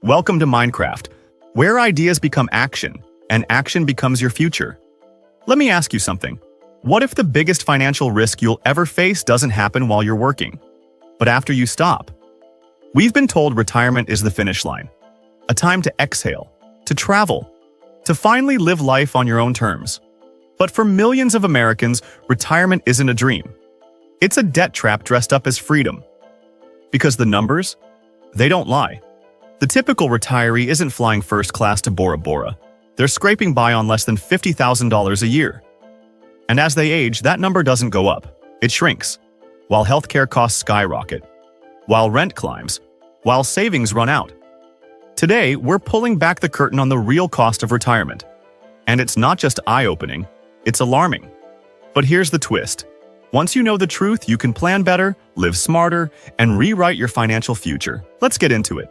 Welcome to MindCraft, where ideas become action, and action becomes your future. Let me ask you something. What if the biggest financial risk you'll ever face doesn't happen while you're working, but after you stop? We've been told retirement is the finish line, a time to exhale, to travel, to finally live life on your own terms. But for millions of Americans, retirement isn't a dream. It's a debt trap dressed up as freedom. Because the numbers? They don't lie. The typical retiree isn't flying first class to Bora Bora. They're scraping by on less than $50,000 a year. And as they age, that number doesn't go up. It shrinks. While healthcare costs skyrocket. While rent climbs. While savings run out. Today, we're pulling back the curtain on the real cost of retirement. And it's not just eye-opening, it's alarming. But here's the twist. Once you know the truth, you can plan better, live smarter, and rewrite your financial future. Let's get into it.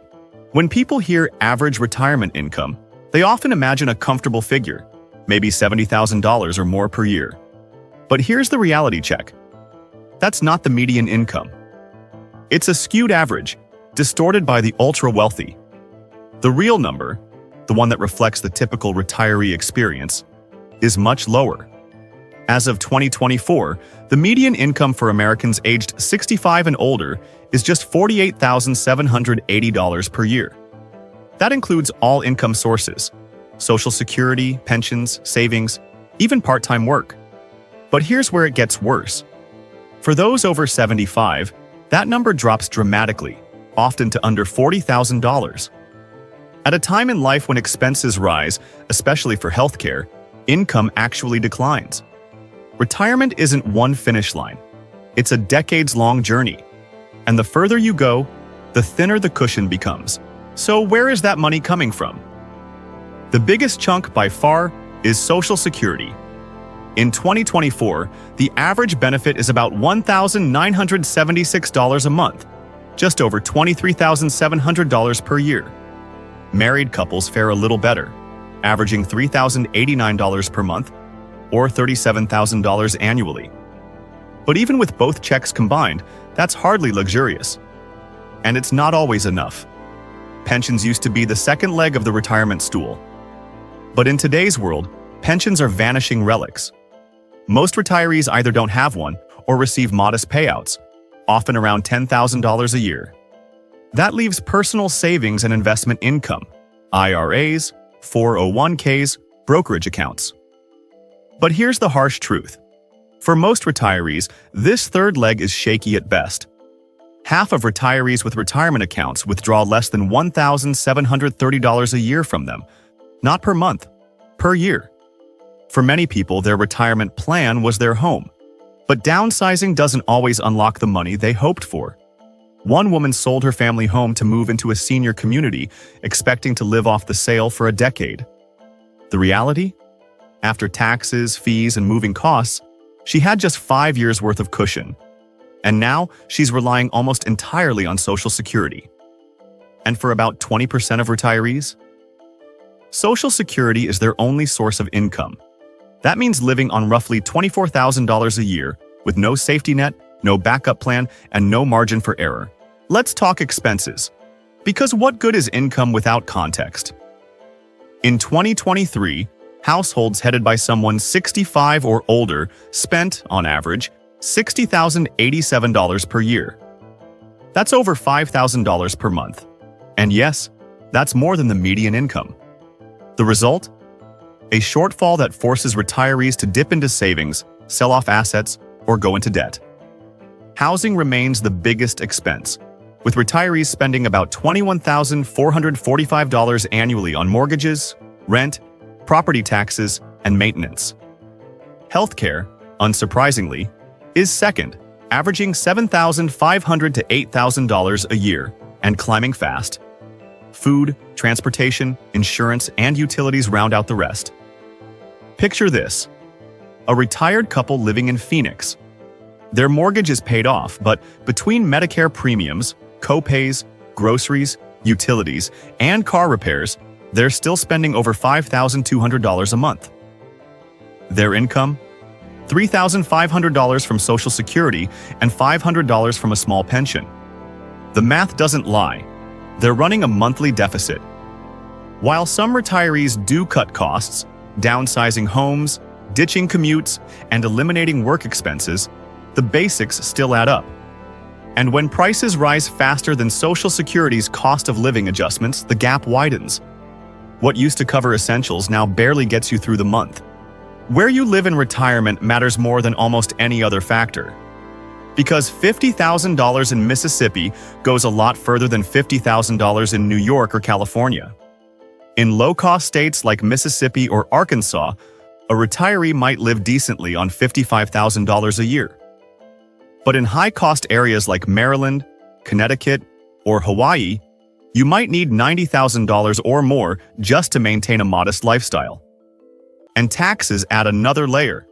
When people hear average retirement income, they often imagine a comfortable figure, maybe $70,000 or more per year. But here's the reality check. That's not the median income. It's a skewed average, distorted by the ultra-wealthy. The real number, the one that reflects the typical retiree experience, is much lower. As of 2024, the median income for Americans aged 65 and older is just $48,780 per year. That includes all income sources: Social Security, pensions, savings, even part-time work. But here's where it gets worse. For those over 75, that number drops dramatically, often to under $40,000. At a time in life when expenses rise, especially for healthcare, income actually declines. Retirement isn't one finish line. It's a decades-long journey. And the further you go, the thinner the cushion becomes. So where is that money coming from? The biggest chunk by far is Social Security. In 2024, the average benefit is about $1,976 a month, just over $23,700 per year. Married couples fare a little better, averaging $3,089 per month, or $37,000 annually. But even with both checks combined, that's hardly luxurious. And it's not always enough. Pensions used to be the second leg of the retirement stool. But in today's world, pensions are vanishing relics. Most retirees either don't have one or receive modest payouts, often around $10,000 a year. That leaves personal savings and investment income, IRAs, 401ks, brokerage accounts. But here's the harsh truth. For most retirees, this third leg is shaky at best. Half of retirees with retirement accounts withdraw less than $1,730 a year from them, not per month, per year. For many people, their retirement plan was their home. But downsizing doesn't always unlock the money they hoped for. One woman sold her family home to move into a senior community, expecting to live off the sale for a decade. The reality? After taxes, fees, and moving costs, she had just 5 years' worth of cushion. And now, she's relying almost entirely on Social Security. And for about 20% of retirees, Social Security is their only source of income. That means living on roughly $24,000 a year, with no safety net, no backup plan, and no margin for error. Let's talk expenses. Because what good is income without context? In 2023, households headed by someone 65 or older spent, on average, $60,087 per year. That's over $5,000 per month. And yes, that's more than the median income. The result? A shortfall that forces retirees to dip into savings, sell off assets, or go into debt. Housing remains the biggest expense, with retirees spending about $21,445 annually on mortgages, rent, property taxes, and maintenance. Healthcare, unsurprisingly, is second, averaging $7,500 to $8,000 a year and climbing fast. Food, transportation, insurance, and utilities round out the rest. Picture this: a retired couple living in Phoenix. Their mortgage is paid off, but between Medicare premiums, co-pays, groceries, utilities, and car repairs, they're still spending over $5,200 a month. Their income? $3,500 from Social Security and $500 from a small pension. The math doesn't lie. they're running a monthly deficit. While some retirees do cut costs, downsizing homes, ditching commutes, and eliminating work expenses, the basics still add up. And when prices rise faster than Social Security's cost of living adjustments, the gap widens. What used to cover essentials now barely gets you through the month. Where you live in retirement matters more than almost any other factor. Because $50,000 in Mississippi goes a lot further than $50,000 in New York or California. In low-cost states like Mississippi or Arkansas, a retiree might live decently on $55,000 a year. But in high-cost areas like Maryland, Connecticut, or Hawaii, you might need $90,000 or more just to maintain a modest lifestyle. And taxes add another layer.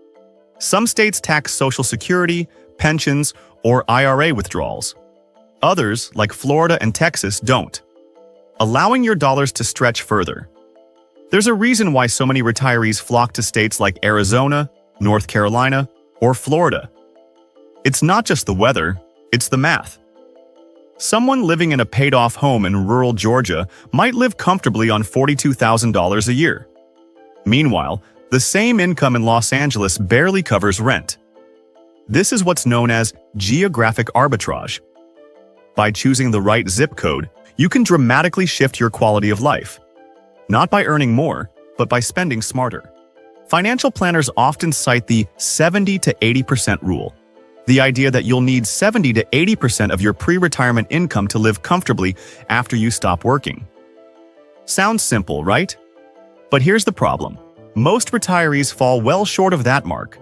Some states tax Social Security, pensions, or IRA withdrawals. Others, like Florida and Texas, don't, allowing your dollars to stretch further. There's a reason why so many retirees flock to states like Arizona, North Carolina, or Florida. It's not just the weather, it's the math. Someone living in a paid-off home in rural Georgia might live comfortably on $42,000 a year. Meanwhile, the same income in Los Angeles barely covers rent. This is what's known as geographic arbitrage. By choosing the right zip code, you can dramatically shift your quality of life. Not by earning more, but by spending smarter. Financial planners often cite the 70 to 80% rule. The idea that you'll need 70 to 80% of your pre-retirement income to live comfortably after you stop working. Sounds simple, right? But here's the problem. Most retirees fall well short of that mark.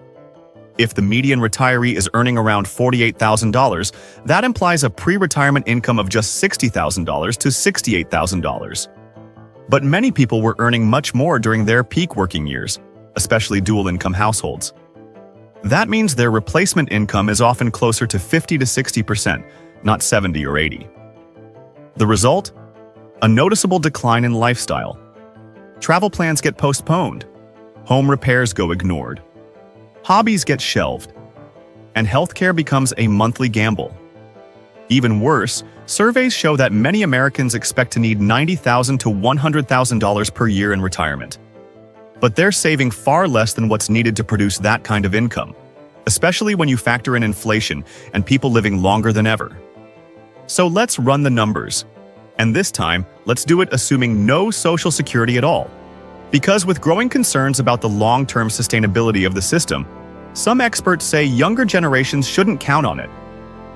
If the median retiree is earning around $48,000, that implies a pre-retirement income of just $60,000 to $68,000. But many people were earning much more during their peak working years, especially dual-income households. That means their replacement income is often closer to 50 to 60%, not 70 or 80. The result? A noticeable decline in lifestyle. Travel plans get postponed. Home repairs go ignored. Hobbies get shelved. And healthcare becomes a monthly gamble. Even worse, surveys show that many Americans expect to need $90,000 to $100,000 per year in retirement. But they're saving far less than what's needed to produce that kind of income, especially when you factor in inflation and people living longer than ever. So let's run the numbers. And this time, let's do it assuming no Social Security at all. Because with growing concerns about the long-term sustainability of the system, some experts say younger generations shouldn't count on it.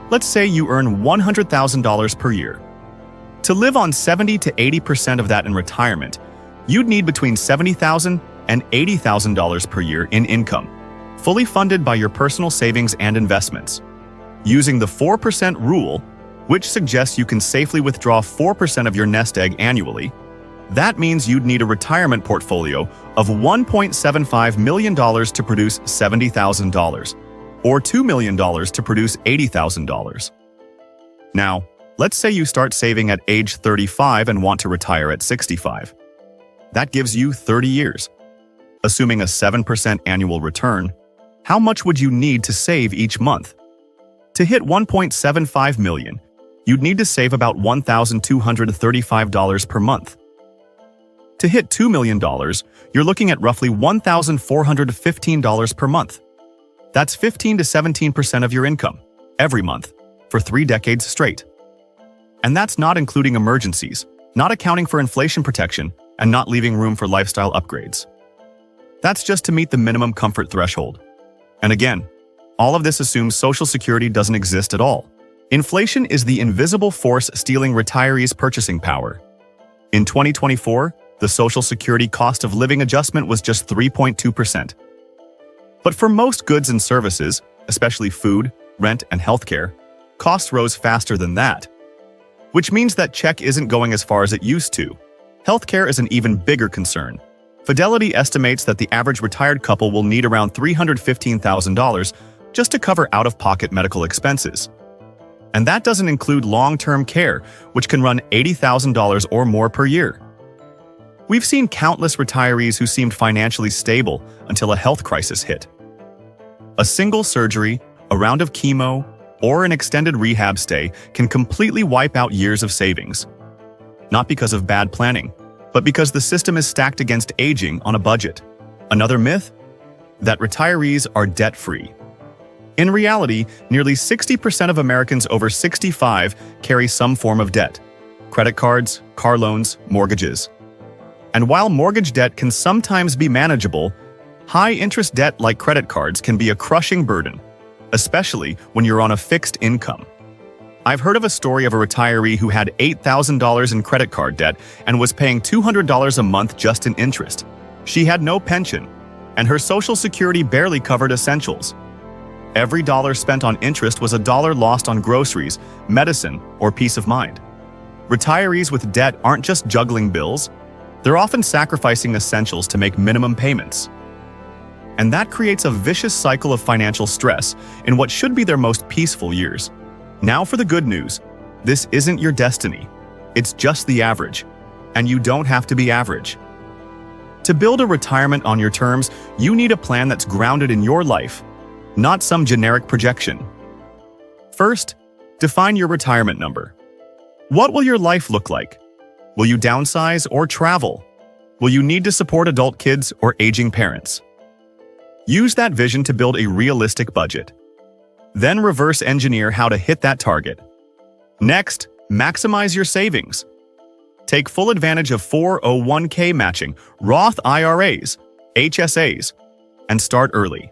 Let's say you earn $100,000 per year. To live on 70 to 80% of that in retirement, you'd need between $70,000 and $80,000 per year in income, fully funded by your personal savings and investments. Using the 4% rule, which suggests you can safely withdraw 4% of your nest egg annually, that means you'd need a retirement portfolio of $1.75 million to produce $70,000, or $2 million to produce $80,000. Now, let's say you start saving at age 35 and want to retire at 65. That gives you 30 years. Assuming a 7% annual return, how much would you need to save each month? To hit $1.75 million, you'd need to save about $1,235 per month. To hit $2 million, you're looking at roughly $1,415 per month. That's 15 to 17% of your income, every month, for 3 decades straight. And that's not including emergencies, not accounting for inflation protection, and not leaving room for lifestyle upgrades. That's just to meet the minimum comfort threshold. And again, all of this assumes Social Security doesn't exist at all. Inflation is the invisible force stealing retirees' purchasing power. In 2024, the Social Security cost of living adjustment was just 3.2%. But for most goods and services, especially food, rent, and healthcare, costs rose faster than that. Which means that check isn't going as far as it used to. Healthcare is an even bigger concern. Fidelity estimates that the average retired couple will need around $315,000 just to cover out-of-pocket medical expenses. And that doesn't include long-term care, which can run $80,000 or more per year. We've seen countless retirees who seemed financially stable until a health crisis hit. A single surgery, a round of chemo, or an extended rehab stay can completely wipe out years of savings. not because of bad planning, but because the system is stacked against aging on a budget. Another myth? That retirees are debt-free. In reality, nearly 60% of Americans over 65 carry some form of debt: credit cards, car loans, mortgages. And while mortgage debt can sometimes be manageable, high-interest debt like credit cards can be a crushing burden, especially when you're on a fixed income. I've heard of a story of a retiree who had $8,000 in credit card debt and was paying $200 a month just in interest. She had no pension, and her Social Security barely covered essentials. Every dollar spent on interest was a dollar lost on groceries, medicine, or peace of mind. Retirees with debt aren't just juggling bills, they're often sacrificing essentials to make minimum payments. And that creates a vicious cycle of financial stress in what should be their most peaceful years. Now for the good news. This isn't your destiny. It's just the average. And you don't have to be average. To build a retirement on your terms, you need a plan that's grounded in your life, not some generic projection. First, define your retirement number. What will your life look like? Will you downsize or travel? Will you need to support adult kids or aging parents? Use that vision to build a realistic budget. Then reverse engineer how to hit that target. Next, maximize your savings. Take full advantage of 401k matching, Roth IRAs, HSAs, and start early.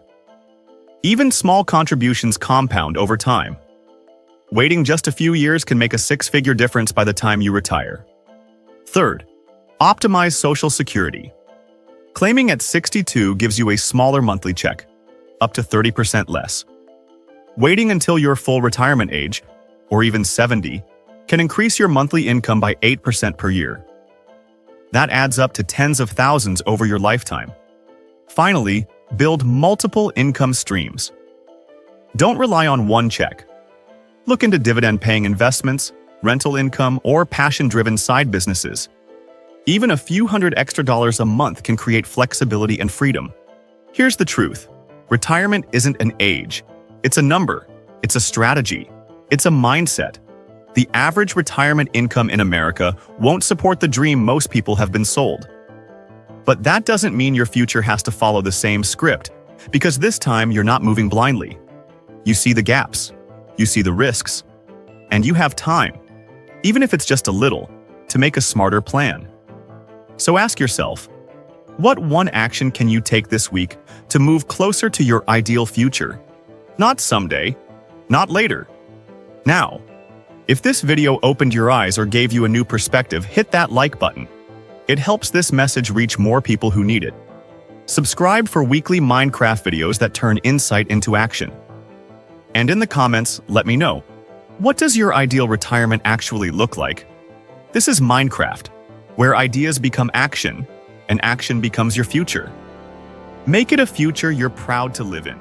Even small contributions compound over time. Waiting just a few years can make a six-figure difference by the time you retire. Third, optimize Social Security. Claiming at 62 gives you a smaller monthly check, up to 30% less. Waiting until your full retirement age, or even 70, can increase your monthly income by 8% per year. That adds up to tens of thousands over your lifetime. Finally, build multiple income streams. Don't rely on one check. Look into dividend-paying investments, rental income, or passion-driven side businesses. Even a few hundred extra dollars a month can create flexibility and freedom. Here's the truth. Retirement isn't an age. It's a number. It's a strategy. It's a mindset. The average retirement income in America won't support the dream most people have been sold. But that doesn't mean your future has to follow the same script, because this time you're not moving blindly. You see the gaps, you see the risks, and you have time, even if it's just a little, to make a smarter plan. So ask yourself, what one action can you take this week to move closer to your ideal future? Not someday, not later, now. If this video opened your eyes or gave you a new perspective, hit that like button. It helps this message reach more people who need it. Subscribe for weekly MindCraft videos that turn insight into action. And in the comments, let me know, what does your ideal retirement actually look like? This is MindCraft, where ideas become action, and action becomes your future. Make it a future you're proud to live in.